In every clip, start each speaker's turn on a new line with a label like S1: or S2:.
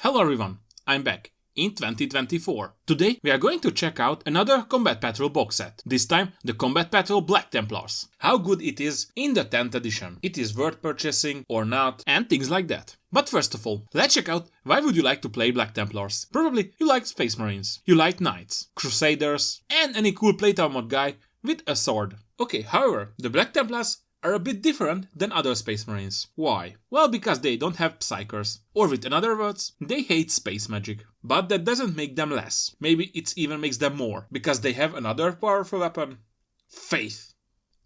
S1: Hello everyone, I'm back in 2024. Today we are going to check out another Combat Patrol box set, this time the Combat Patrol Black Templars. How good it is in the 10th edition, it is worth purchasing or not, and things like that. But first of all, let's check out why would you like to play Black Templars. Probably you like Space Marines, you like Knights, Crusaders, and any cool playtime mod guy with a sword. Okay, however, the Black Templars are a bit different than other Space Marines. Why? Well, because they don't have Psychers, or with other words, they hate space magic. But that doesn't make them less. Maybe it even makes them more, because they have another powerful weapon: faith.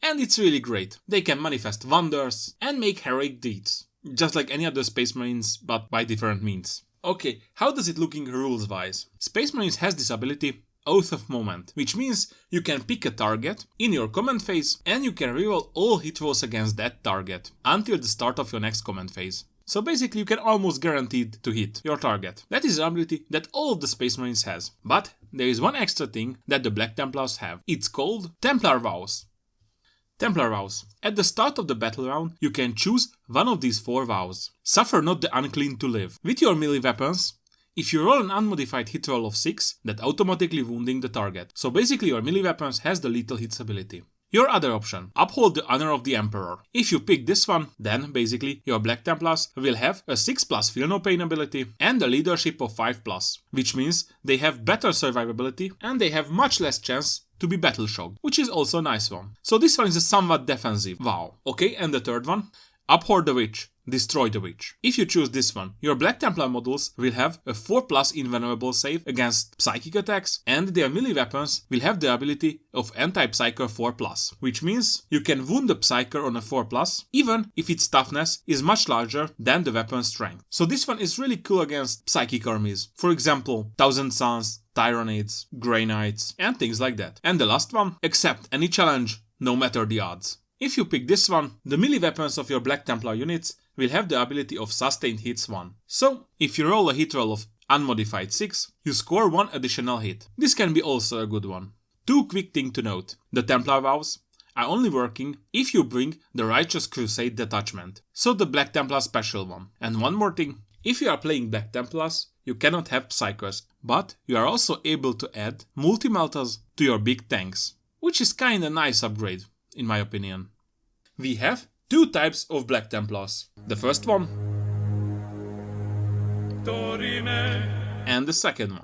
S1: And it's really great. They can manifest wonders and make heroic deeds, just like any other Space Marines, but by different means. Okay, how does it look in rules wise? Space Marines has this ability, Oath of Moment, which means you can pick a target in your command phase and you can reroll all hit rolls against that target until the start of your next command phase. So basically you can almost guaranteed to hit your target. That is an ability that all of the Space Marines has. But there is one extra thing that the Black Templars have. It's called Templar Vows. Templar Vows. At the start of the battle round, you can choose one of these 4 vows. Suffer not the unclean to live. With your melee weapons, if you roll an unmodified hit roll of 6, that automatically wounding the target. So basically your melee weapons has the lethal hits ability. Your other option, Uphold the Honor of the Emperor. If you pick this one, then basically your Black Templars will have a 6+ Feel No Pain ability and a leadership of 5+, which means they have better survivability and they have much less chance to be battle shocked, which is also a nice one. So this one is a somewhat defensive vow. Okay, and the third one, Abhor the Witch. Destroy the Witch. If you choose this one, your Black Templar models will have a 4+ invulnerable save against psychic attacks, and their melee weapons will have the ability of Anti-Psyker 4+, which means you can wound the Psyker on a 4+, even if its toughness is much larger than the weapon's strength. So this one is really cool against psychic armies. For example, Thousand Suns, Tyranids, Grey Knights, and things like that. And the last one, accept any challenge, no matter the odds. If you pick this one, the melee weapons of your Black Templar units will have the ability of Sustained Hits 1. So, if you roll a hit roll of unmodified 6, you score 1 additional hit. This can be also a good one. 2 quick things to note. The Templar Vows are only working if you bring the Righteous Crusade detachment, so the Black Templar special one. And one more thing, if you are playing Black Templars, you cannot have Psychers, but you are also able to add Multi-Meltas to your big tanks, which is kinda nice upgrade, in my opinion. We have 2 types of Black Templars. The first one and the second one.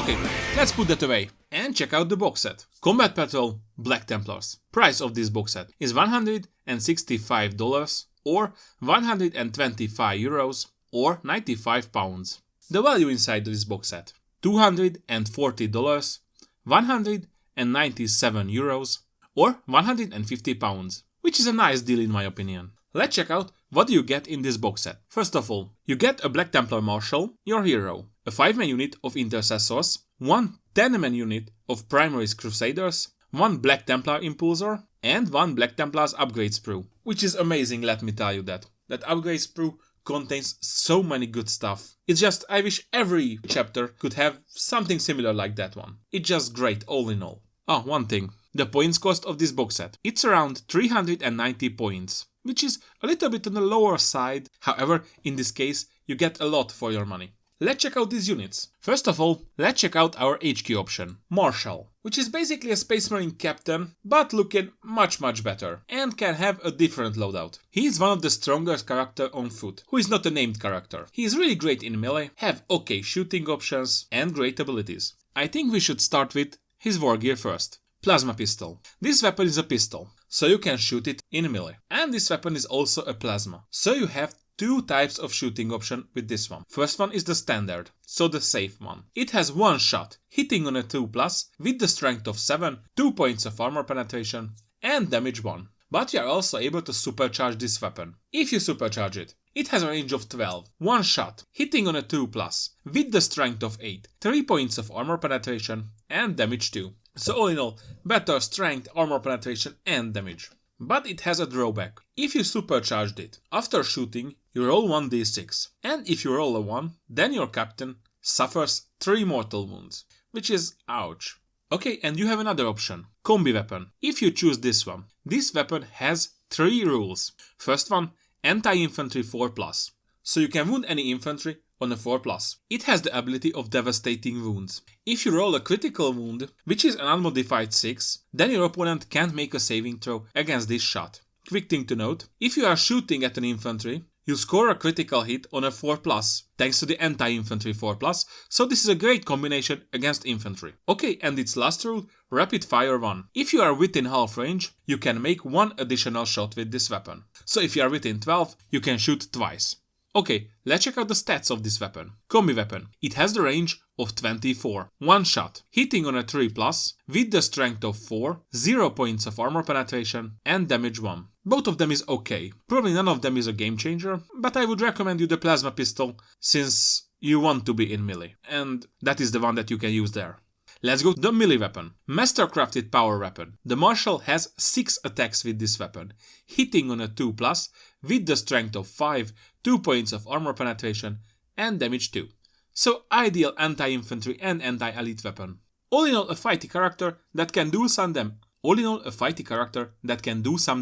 S1: Okay, let's put that away and check out the box set. Combat Patrol Black Templars. Price of this box set is $165 or 125 euros or 95 pounds. The value inside this box set: $240, 197 euros or 150 pounds, which is a nice deal in my opinion. Let's check out what you get in this box set. First of all, you get a Black Templar Marshal, your hero, a 5-man unit of Intercessors, 1 10-man unit of Primaries Crusaders, 1 Black Templar Impulsor, and 1 Black Templars upgrade sprue, which is amazing, let me tell you that. That upgrade sprue contains so many good stuff. It's just, I wish every chapter could have something similar like that one. It's just great all in all. Oh, one thing. The points cost of this box set. It's around 390 points, which is a little bit on the lower side. However, in this case, you get a lot for your money. Let's check out these units. First of all, let's check out our HQ option, Marshal, which is basically a Space Marine captain, but looking much better, and can have a different loadout. He is one of the strongest character on foot, who is not a named character. He is really great in melee, have okay shooting options, and great abilities. I think we should start with his war gear first. Plasma Pistol. This weapon is a pistol, so you can shoot it in melee. And this weapon is also a plasma, so you have 2 types of shooting option with this one. First one is the standard, so the safe one. It has 1 shot, hitting on a 2+ with the strength of 7, 2 points of armor penetration, and damage 1. But you are also able to supercharge this weapon. If you supercharge it, it has a range of 12, 1 shot, hitting on a 2+, with the strength of 8, 3 points of armor penetration, and damage 2. So all in all, better strength, armor penetration, and damage. But it has a drawback. If you supercharged it, after shooting, you roll 1d6. And if you roll a 1, then your captain suffers 3 mortal wounds, which is ouch. Okay, and you have another option, Combi Weapon. If you choose this one, this weapon has 3 rules. First one, Anti-Infantry 4+, so you can wound any infantry on a 4+. It has the ability of devastating wounds. If you roll a critical wound, which is an unmodified 6, then your opponent can't make a saving throw against this shot. Quick thing to note, if you are shooting at an infantry, you score a critical hit on a 4+, thanks to the anti-infantry 4+, so this is a great combination against infantry. Okay, and its last rule, rapid fire 1. If you are within half range, you can make one additional shot with this weapon. So if you are within 12, you can shoot twice. Okay, let's check out the stats of this weapon. Combi weapon. It has the range of 24. One shot. Hitting on a 3+, with the strength of 4, 0 points of armor penetration, and damage 1. Both of them is okay. Probably none of them is a game changer, but I would recommend you the plasma pistol, since you want to be in melee. And that is the one that you can use there. Let's go to the melee weapon. Mastercrafted power weapon. The Marshal has 6 attacks with this weapon. Hitting on a 2+, with the strength of 5, 2 points of armor penetration, and damage 2. So ideal anti-infantry and anti-elite weapon. All in all, a fighty character that can do some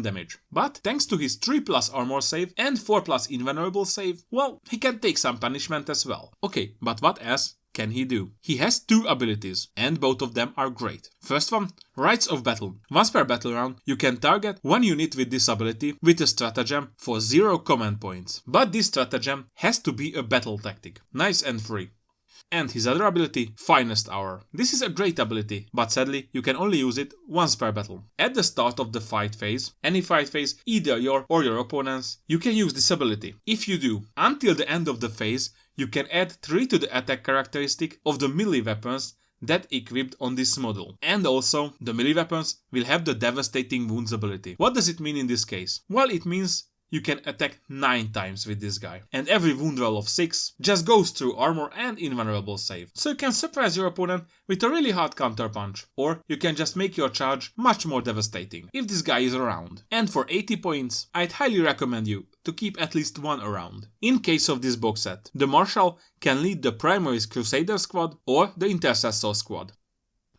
S1: damage. But thanks to his 3+ armor save and 4+ invulnerable save, well, he can take some punishment as well. Okay, but what else can he do? He has 2 abilities, and both of them are great. First one, Rites of Battle. Once per battle round, you can target one unit with this ability with a stratagem for 0 command points. But this stratagem has to be a battle tactic. Nice and free. And his other ability, Finest Hour. This is a great ability, but sadly you can only use it once per battle. At the start of the fight phase, any fight phase, either your or your opponent's, you can use this ability. If you do, until the end of the phase, you can add 3 to the attack characteristic of the melee weapons that equipped on this model. And also, the melee weapons will have the devastating wounds ability. What does it mean in this case? Well, it means you can attack 9 times with this guy. And every wound roll of 6 just goes through armor and invulnerable save. So you can surprise your opponent with a really hard counterpunch. Or you can just make your charge much more devastating if this guy is around. And for 80 points, I'd highly recommend you to keep at least one around. In case of this box set, the Marshal can lead the Primary's Crusader Squad or the Intercessor Squad.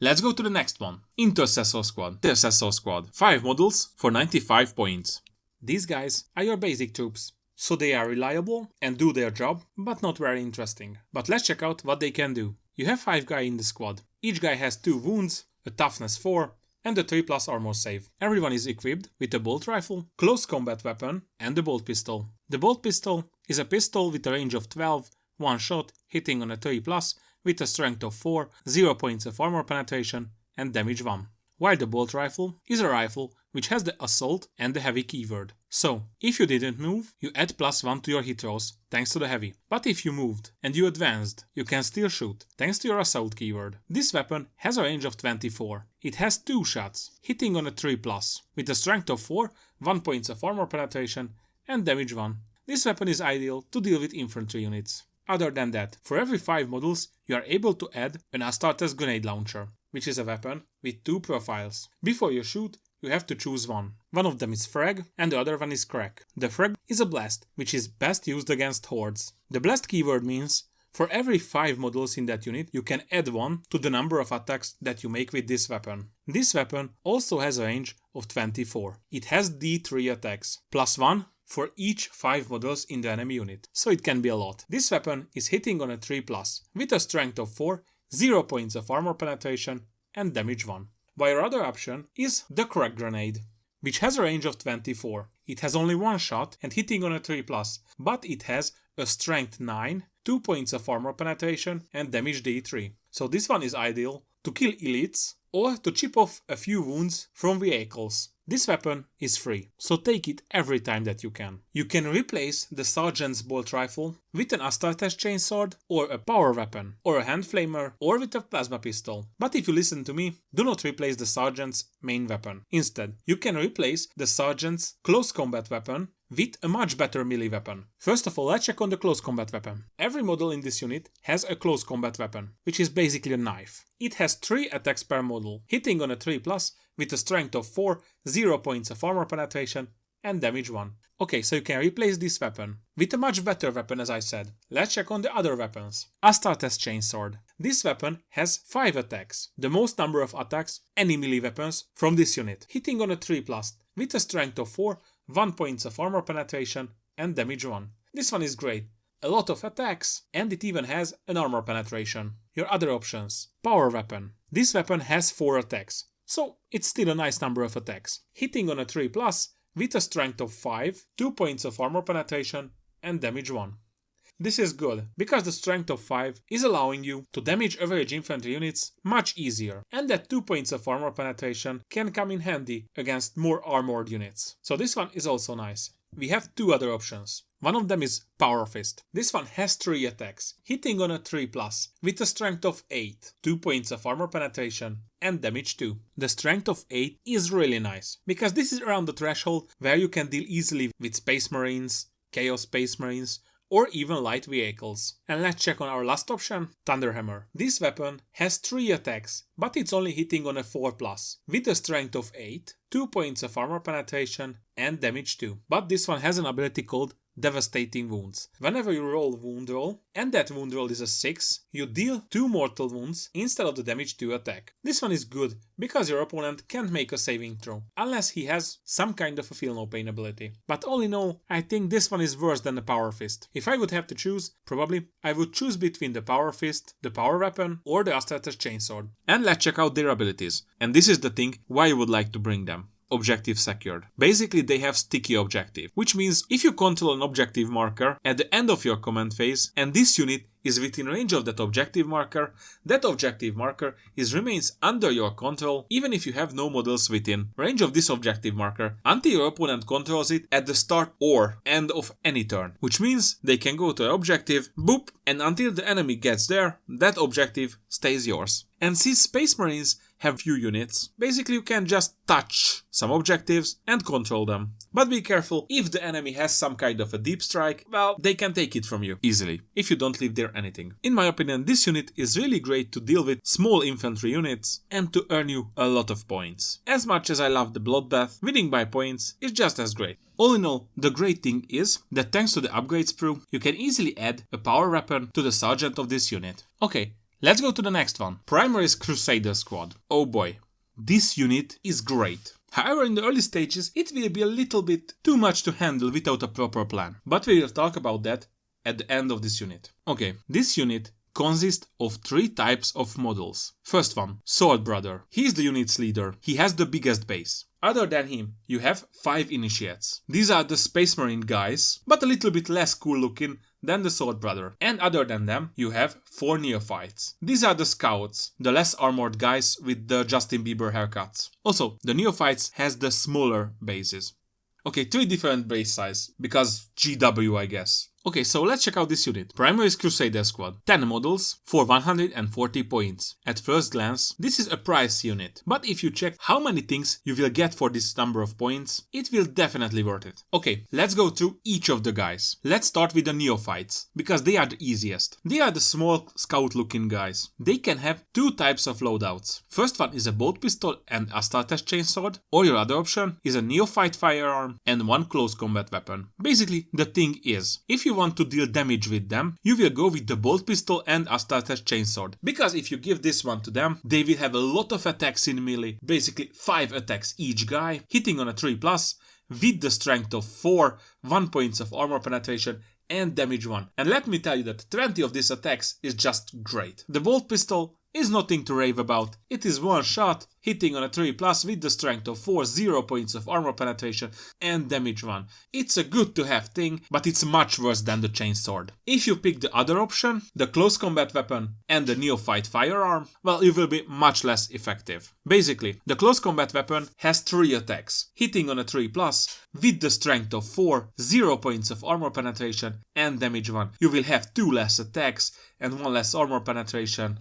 S1: Let's go to the next one. Intercessor Squad. 5 models for 95 points. These guys are your basic troops, so they are reliable and do their job, but not very interesting. But let's check out what they can do. You have 5 guys in the squad. Each guy has 2 wounds, a toughness 4, and a 3+ armor save. Everyone is equipped with a bolt rifle, close combat weapon, and a bolt pistol. The bolt pistol is a pistol with a range of 12, one shot, hitting on a 3+, with a strength of 4, 0 points of armor penetration, and damage 1. While the bolt rifle is a rifle which has the assault and the heavy keyword. So, if you didn't move, you add +1 to your hit rolls, thanks to the heavy. But if you moved and you advanced, you can still shoot, thanks to your assault keyword. This weapon has a range of 24. It has 2 shots, hitting on a 3+, with a strength of 4, 1 points of armor penetration, and damage 1. This weapon is ideal to deal with infantry units. Other than that, for every 5 models, you are able to add an Astartes grenade launcher, which is a weapon with 2 profiles. Before you shoot, you have to choose one. One of them is frag and the other one is crack. The frag is a blast, which is best used against hordes. The blast keyword means for every 5 models in that unit, you can add 1 to the number of attacks that you make with this weapon. This weapon also has a range of 24. It has D3 attacks, +1 for each 5 models in the enemy unit, so it can be a lot. This weapon is hitting on a 3+, with a strength of 4, 0 points of armor penetration, and damage 1. While other option is the crack grenade, which has a range of 24. It has only one shot and hitting on a 3+, but it has a strength 9, 2 points of armor penetration, and damage D3. So this one is ideal to kill elites or to chip off a few wounds from vehicles. This weapon is free, so take it every time that you can. You can replace the Sergeant's bolt rifle with an Astartes chainsword, or a power weapon, or a hand flamer, or with a plasma pistol. But if you listen to me, do not replace the Sergeant's main weapon. Instead, you can replace the Sergeant's close combat weapon with a much better melee weapon. First of all, let's check on the close combat weapon. Every model in this unit has a close combat weapon, which is basically a knife. It has 3 attacks per model, hitting on a 3+, with a strength of 4, 0 points of armor penetration, and damage 1. Okay, so you can replace this weapon with a much better weapon, as I said. Let's check on the other weapons. Astartes chainsword. This weapon has 5 attacks, the most number of attacks any melee weapons from this unit, hitting on a 3+, with a strength of 4, 1 points of armor penetration, and damage 1. This one is great. A lot of attacks, and it even has an armor penetration. Your other options. Power weapon. This weapon has 4 attacks, so it's still a nice number of attacks. Hitting on a 3+, with a strength of 5, 2 points of armor penetration, and damage 1. This is good, because the strength of 5 is allowing you to damage average infantry units much easier, and that 2 points of armor penetration can come in handy against more armored units. So this one is also nice. We have 2 other options. One of them is Power Fist. This one has 3 attacks, hitting on a 3+, with a strength of 8, 2 points of armor penetration, and damage 2. The strength of 8 is really nice, because this is around the threshold where you can deal easily with Space Marines, Chaos Space Marines, or even light vehicles. And let's check on our last option, Thunderhammer. This weapon has 3 attacks, but it's only hitting on a 4+, with a strength of 8, 2 points of armor penetration, and damage 2. But this one has an ability called Devastating Wounds. Whenever you roll wound roll, and that wound roll is a 6, you deal 2 mortal wounds instead of the damage 2 attack. This one is good, because your opponent can't make a saving throw, unless he has some kind of a feel no pain ability. But all in all, I think this one is worse than the Power Fist. If I would have to choose, probably I would choose between the Power Fist, the Power Weapon, or the Astartes Chainsword. And let's check out their abilities. And this is the thing why you would like to bring them. Objective secured. Basically they have sticky objective, which means if you control an objective marker at the end of your command phase and this unit is within range of that objective marker remains under your control even if you have no models within range of this objective marker until your opponent controls it at the start or end of any turn, which means they can go to an objective, boop, and until the enemy gets there, that objective stays yours. And since Space Marines have few units, basically you can just touch some objectives and control them. But be careful, if the enemy has some kind of a deep strike, well, they can take it from you easily, if you don't leave there anything. In my opinion, this unit is really great to deal with small infantry units and to earn you a lot of points. As much as I love the Bloodbath, winning by points is just as great. All in all, the great thing is that thanks to the upgrade sprue, you can easily add a power weapon to the sergeant of this unit. Okay, let's go to the next one. Primary's Crusader Squad. Oh boy, this unit is great. However, in the early stages, it will be a little bit too much to handle without a proper plan. But we will talk about that at the end of this unit. Okay, this unit consists of 3 types of models. First one, Sword Brother. He is the unit's leader. He has the biggest base. Other than him, you have 5 initiates. These are the Space Marine guys, but a little bit less cool looking than the Sword Brother. And other than them, you have 4 Neophytes. These are the Scouts, the less armored guys with the Justin Bieber haircuts. Also, the Neophytes has the smaller bases. Okay, 3 different base size, because GW I guess. Okay, so let's check out this unit. Primary's Crusader Squad. 10 models for 140 points. At first glance, this is a price unit, but if you check how many things you will get for this number of points, it will definitely worth it. Okay, let's go through each of the guys. Let's start with the Neophytes, because they are the easiest. They are the small scout looking guys. They can have 2 types of loadouts. First one is a bolt pistol and Astartes Chainsword, or your other option is a Neophyte firearm and 1 close combat weapon. Basically, the thing is, if you want to deal damage with them, you will go with the bolt pistol and Astartes Chainsword. Because if you give this one to them, they will have a lot of attacks in melee, basically 5 attacks each guy, hitting on a 3+, with the strength of 4, 1 points of armor penetration, and damage 1. And let me tell you that 20 of these attacks is just great. The bolt pistol is nothing to rave about. It is 1 shot, hitting on a 3+ with the strength of 4, 0 points of armor penetration and damage 1. It's a good to have thing, but it's much worse than the chainsword. If you pick the other option, the close combat weapon and the Neophyte firearm, well, you will be much less effective. Basically, the close combat weapon has 3 attacks, hitting on a 3+ with the strength of 4, 0 points of armor penetration and damage 1. You will have 2 less attacks and 1 less armor penetration.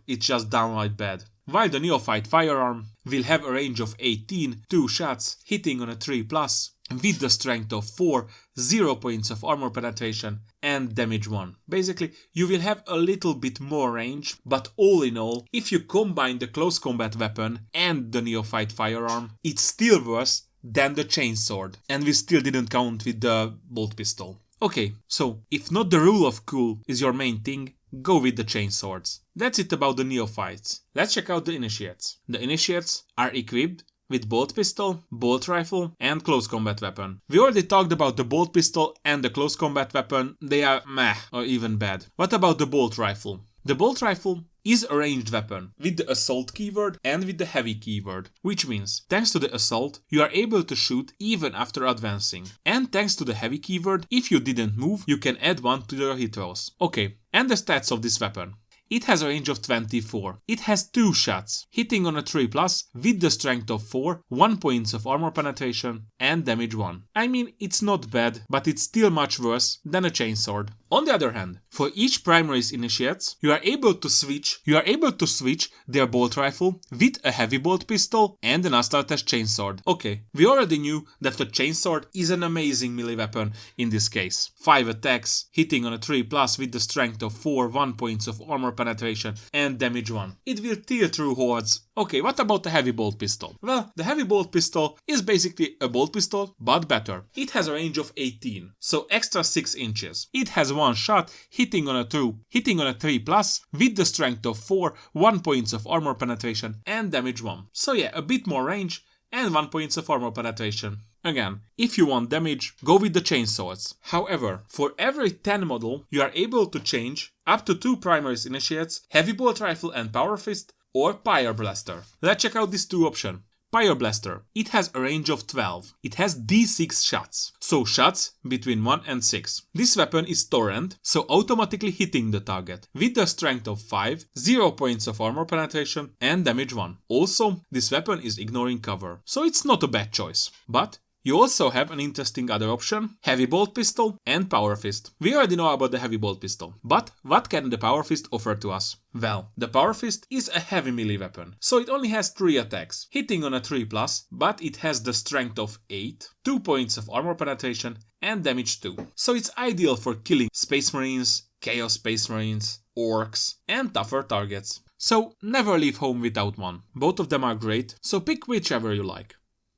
S1: It's just downright bad. While the Neophyte firearm will have a range of 18, 2 shots, hitting on a 3+, with the strength of 4, 0 points of armor penetration and damage 1. Basically, you will have a little bit more range, but all in all, if you combine the close combat weapon and the Neophyte firearm, it's still worse than the chainsword. And we still didn't count with the bolt pistol. Okay, so if not the rule of cool is your main thing, go with the chainswords. That's it about the Neophytes. Let's check out the Initiates. The Initiates are equipped with bolt pistol, bolt rifle and close combat weapon. We already talked about the bolt pistol and the close combat weapon. They are meh or even bad. What about the bolt rifle? The bolt rifle is a ranged weapon with the assault keyword and with the heavy keyword, which means thanks to the assault you are able to shoot even after advancing, and thanks to the heavy keyword, if you didn't move you can add 1 to your hit rolls. Okay, and the stats of this weapon. It has a range of 24. It has 2 shots, hitting on a 3+ with the strength of 4, 1 points of armor penetration and damage 1. I mean, it's not bad, but it's still much worse than a chainsword. On the other hand, for each primaries initiates, you are able to switch their bolt rifle with a heavy bolt pistol and an Astartes chainsword. Okay, we already knew that the chainsword is an amazing melee weapon in this case. 5 attacks, hitting on a 3+ with the strength of 4, 1 points of armor penetration and damage 1. It will tear through hordes. Okay, what about the heavy bolt pistol? Well, the heavy bolt pistol is basically a bolt pistol, but better. It has a range of 18, so extra 6 inches. It has 1 shot, hitting on a 3+ with the strength of 4, 1 points of armor penetration and damage 1. So yeah, a bit more range and 1 points of armor penetration. Again, if you want damage, go with the chainswords. However, for every 10 model, you are able to change up to 2 primaries initiates, heavy bolt rifle and power fist, or Pyre Blaster. Let's check out these 2 options. Pyre Blaster. It has a range of 12. It has D6 shots, so shots between 1 and 6. This weapon is torrent, so automatically hitting the target, with the strength of 5, 0 points of armor penetration and damage 1. Also, this weapon is ignoring cover, so it's not a bad choice. But you also have an interesting other option, heavy bolt pistol and power fist. We already know about the heavy bolt pistol, but what can the power fist offer to us? Well, the power fist is a heavy melee weapon, so it only has 3 attacks, hitting on a 3+, but it has the strength of 8, 2 points of armor penetration and damage 2. So it's ideal for killing Space Marines, Chaos Space Marines, Orcs and tougher targets. So never leave home without one. Both of them are great, so pick whichever you like.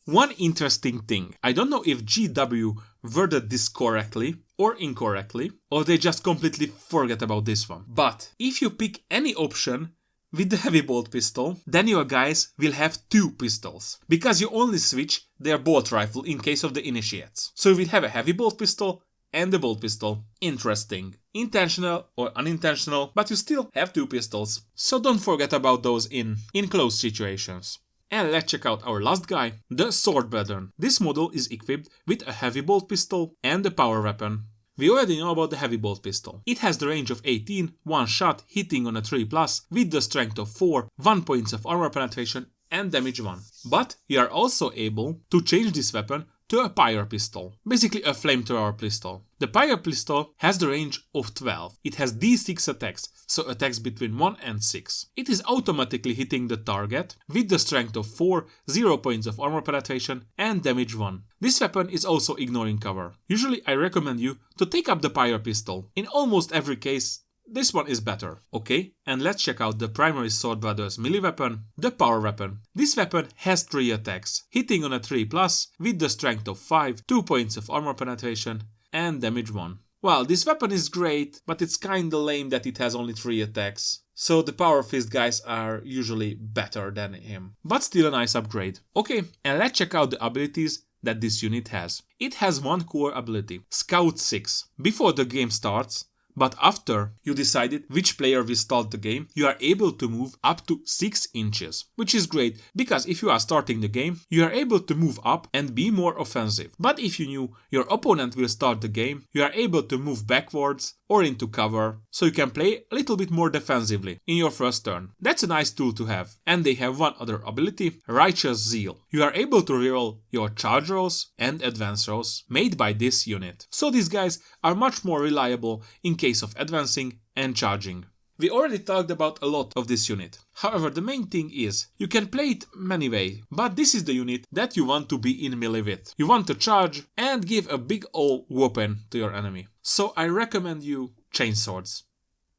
S1: One interesting thing, I don't know if GW worded this correctly or incorrectly, or they just completely forget about this one. But if you pick any option with the heavy bolt pistol, then your guys will have 2 pistols, because you only switch their bolt rifle in case of the initiates. So you will have a heavy bolt pistol and a bolt pistol. Interesting. Intentional or unintentional, but you still have 2 pistols. So don't forget about those in close situations. And let's check out our last guy, the Sword Brethren. This model is equipped with a heavy bolt pistol and a power weapon. We already know about the heavy bolt pistol. It has the range of 18, 1 shot, hitting on a 3+, with the strength of 4, 1 points of armor penetration and damage 1. But you are also able to change this weapon to a Pyre pistol, basically a flamethrower pistol. The Pyre pistol has the range of 12. It has D6 attacks, so attacks between 1 and 6. It is automatically hitting the target with the strength of 4, 0 points of armor penetration and damage 1. This weapon is also ignoring cover. Usually I recommend you to take up the Pyre pistol. In almost every case, this one is better. Okay, and let's check out the primary Sword Brothers melee weapon, the power weapon. This weapon has 3 attacks, hitting on a 3+ with the strength of 5, 2 points of armor penetration and damage 1. Well, this weapon is great, but it's kinda lame that it has only 3 attacks. So the power fist guys are usually better than him, but still a nice upgrade. Okay, and let's check out the abilities that this unit has. It has one core ability, Scout 6. Before the game starts, but after you decided which player will start the game, you are able to move up to 6 inches, which is great, because if you are starting the game, you are able to move up and be more offensive. But if you knew your opponent will start the game, you are able to move backwards or into cover, so you can play a little bit more defensively in your first turn. That's a nice tool to have. And they have one other ability, Righteous Zeal. You are able to reroll your charge rolls and advance rolls made by this unit. So these guys are much more reliable in case of advancing and charging. We already talked about a lot of this unit. However, the main thing is, you can play it many ways, but this is the unit that you want to be in melee with. You want to charge and give a big ol' whooping to your enemy. So I recommend you chainswords,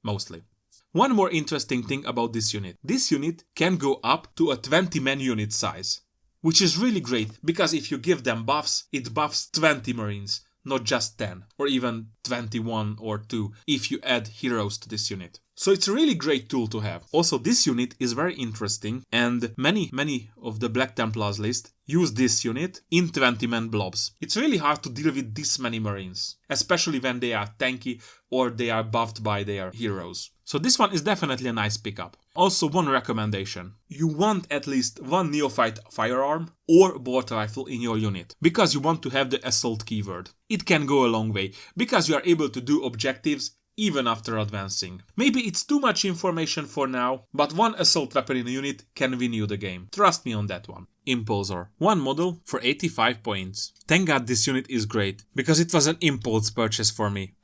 S1: mostly. One more interesting thing about this unit can go up to a 20-man unit size, which is really great, because if you give them buffs, it buffs 20 marines. Not just 10, or even 21 or 2 if you add heroes to this unit. So it's a really great tool to have. Also, this unit is very interesting, and many of the Black Templars list use this unit in 20-man blobs. It's really hard to deal with this many Marines, especially when they are tanky or they are buffed by their heroes. So this one is definitely a nice pickup. Also, one recommendation. You want at least one neophyte firearm or bolt rifle in your unit, because you want to have the assault keyword. It can go a long way, because you are able to do objectives even after advancing. Maybe it's too much information for now, but one assault weapon in a unit can win you the game. Trust me on that one. Impulsor. One model for 85 points. Thank God this unit is great, because it was an impulse purchase for me.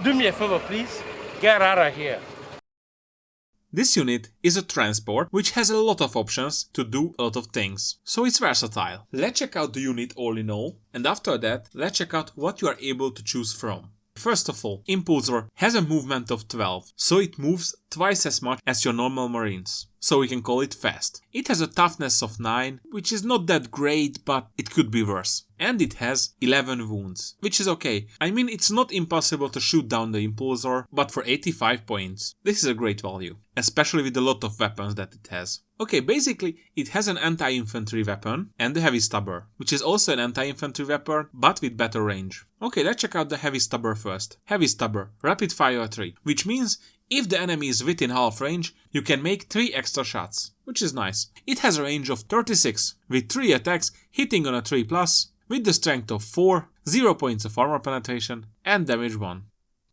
S2: Do me a favor, please. Get out of here.
S1: This unit is a transport which has a lot of options to do a lot of things, so it's versatile. Let's check out the unit all in all, and after that, let's check out what you are able to choose from. First of all, Impulsor has a movement of 12, so it moves twice as much as your normal Marines. So we can call it fast. It has a toughness of 9, which is not that great, but it could be worse. And it has 11 wounds, which is okay. I mean, it's not impossible to shoot down the Impulsor, but for 85 points, this is a great value. Especially with a lot of weapons that it has. Okay, basically, it has an anti-infantry weapon and the heavy stubber, which is also an anti-infantry weapon, but with better range. Okay, let's check out the heavy stubber first. Heavy stubber, rapid fire 3, which means if the enemy is within half range, you can make 3 extra shots, which is nice. It has a range of 36, with 3 attacks hitting on a 3+, with the strength of 4, 0 points of armor penetration, and damage 1.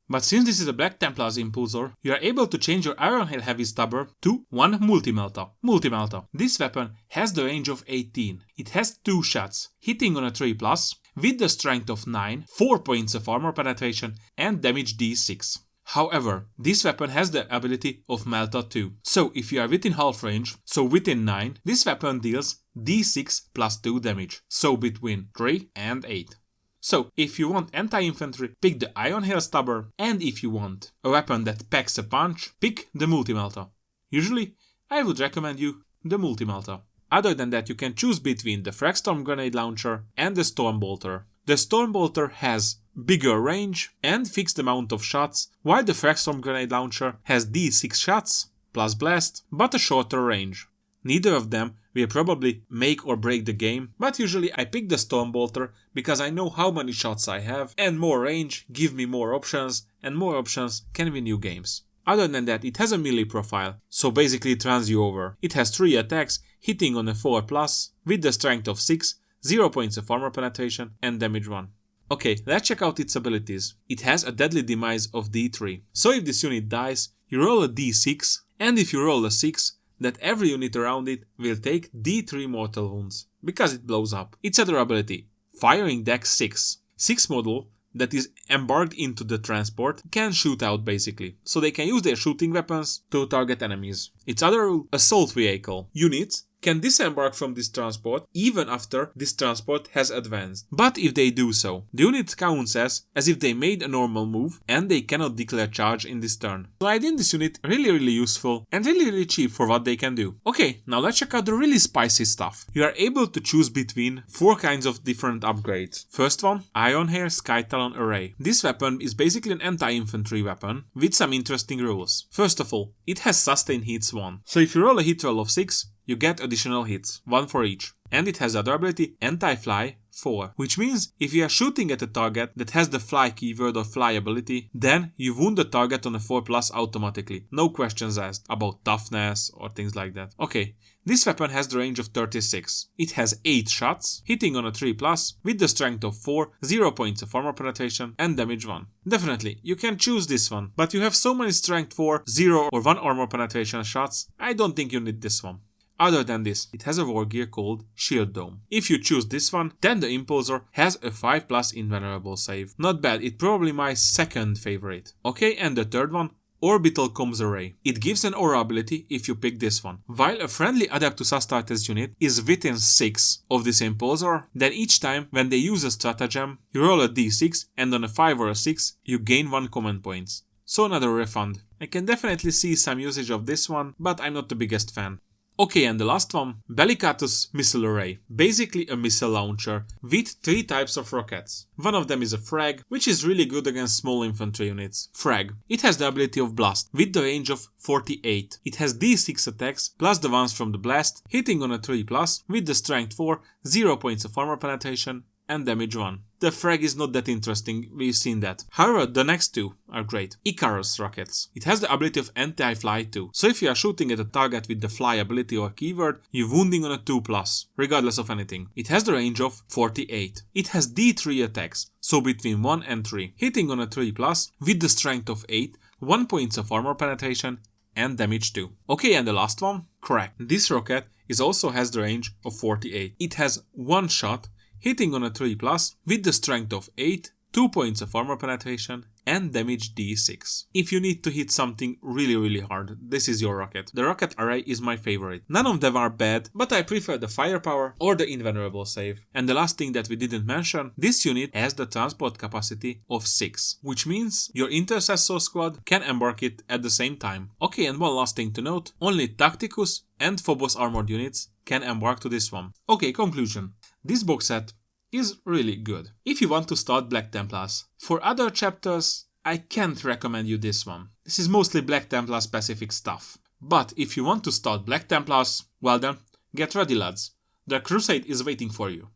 S1: But since this is a Black Templars Impulsor, you are able to change your Iron Hail Heavy Stubber to one Multi-Melta. This weapon has the range of 18. It has 2 shots, hitting on a 3+, with the strength of 9, 4 points of armor penetration, and damage D6. However, this weapon has the ability of Melta 2. So if you are within half range, so within 9, this weapon deals D6 plus 2 damage, so between 3 and 8. So if you want anti-infantry, pick the Iron Hail Stubber, and if you want a weapon that packs a punch, pick the Multi-Melta. Usually, I would recommend you the Multi-Melta. Other than that, you can choose between the Fragstorm Grenade Launcher and the Stormbolter. The Stormbolter has bigger range and fixed amount of shots, while the Fragstorm Grenade Launcher has D6 shots plus blast, but a shorter range. Neither of them will probably make or break the game, but usually I pick the Stormbolter because I know how many shots I have, and more range give me more options, and more options can win you games. Other than that, it has a melee profile, so basically it runs you over. It has 3 attacks, hitting on a 4+, with the strength of 6, 0 points of armor penetration, and damage 1. Okay, let's check out its abilities. It has a deadly demise of D3. So if this unit dies, you roll a D6, and if you roll a 6, that every unit around it will take D3 mortal wounds, because it blows up. Its other ability, Firing Dex 6. 6 model that is embarked into the transport can shoot out basically, so they can use their shooting weapons to target enemies. Its other rule, Assault Vehicle. Units can disembark from this transport even after this transport has advanced. But if they do so, the unit counts as if they made a normal move and they cannot declare charge in this turn. So I think this unit really useful and really cheap for what they can do. Okay, now let's check out the really spicy stuff. You are able to choose between 4 kinds of different upgrades. First one, Iron Hair Sky Talon Array. This weapon is basically an anti-infantry weapon with some interesting rules. First of all, it has Sustain Hits 1. So if you roll a hit roll of 6, you get additional hits, 1 for each. And it has the other ability, Anti-Fly 4, which means if you are shooting at a target that has the fly keyword or fly ability, then you wound the target on a 4+ automatically. No questions asked about toughness or things like that. Okay, this weapon has the range of 36. It has 8 shots, hitting on a 3+, with the strength of 4, 0 points of armor penetration, and damage 1. Definitely, you can choose this one, but you have so many strength 4, 0 or 1 armor penetration shots, I don't think you need this one. Other than this, it has a war gear called Shield Dome. If you choose this one, then the Impulsor has a 5+ invulnerable save. Not bad, it's probably my second favorite. Okay, and the third one, Orbital Comms Array. It gives an aura ability if you pick this one. While a friendly Adeptus Astartes unit is within 6 of this Impulsor, then each time when they use a stratagem, you roll a d6 and on a 5 or a 6, you gain 1 command points. So another refund. I can definitely see some usage of this one, but I'm not the biggest fan. Okay, and the last one, Bellicatus Missile Array. Basically a missile launcher with 3 types of rockets. One of them is a frag, which is really good against small infantry units. Frag. It has the ability of blast, with the range of 48. It has d6 attacks, plus the ones from the blast, hitting on a 3+, with the strength 4, 0 points of armor penetration, and damage 1. The frag is not that interesting, we've seen that. However, the next 2 are great. Icarus rockets. It has the ability of anti-fly too, so if you are shooting at a target with the fly ability or keyword, you're wounding on a 2+, regardless of anything. It has the range of 48. It has d3 attacks, so between 1 and 3, hitting on a 3+, with the strength of 8, 1 points of armor penetration, and damage 2. Okay, and the last one? Correct. This rocket also has the range of 48. It has 1 shot, hitting on a 3+, with the strength of 8, 2 points of armor penetration, and damage d6. If you need to hit something really hard, this is your rocket. The rocket array is my favorite. None of them are bad, but I prefer the firepower or the invulnerable save. And the last thing that we didn't mention, this unit has the transport capacity of 6, which means your Intercessor squad can embark it at the same time. Okay, and one last thing to note, only Tacticus and Phobos armored units can embark to this one. Okay, conclusion. This box set is really good if you want to start Black Templars. For other chapters, I can't recommend you this one. This is mostly Black Templar specific stuff. But if you want to start Black Templars, well then, get ready lads. The crusade is waiting for you.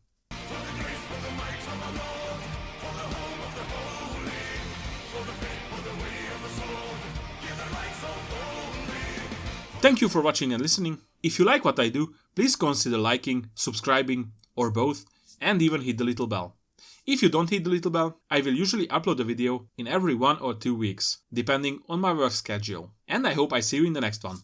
S1: Thank you for watching and listening. If you like what I do, please consider liking, subscribing, or both, and even hit the little bell. If you don't hit the little bell, I will usually upload a video in every 1 or 2 weeks, depending on my work schedule. And I hope I see you in the next one.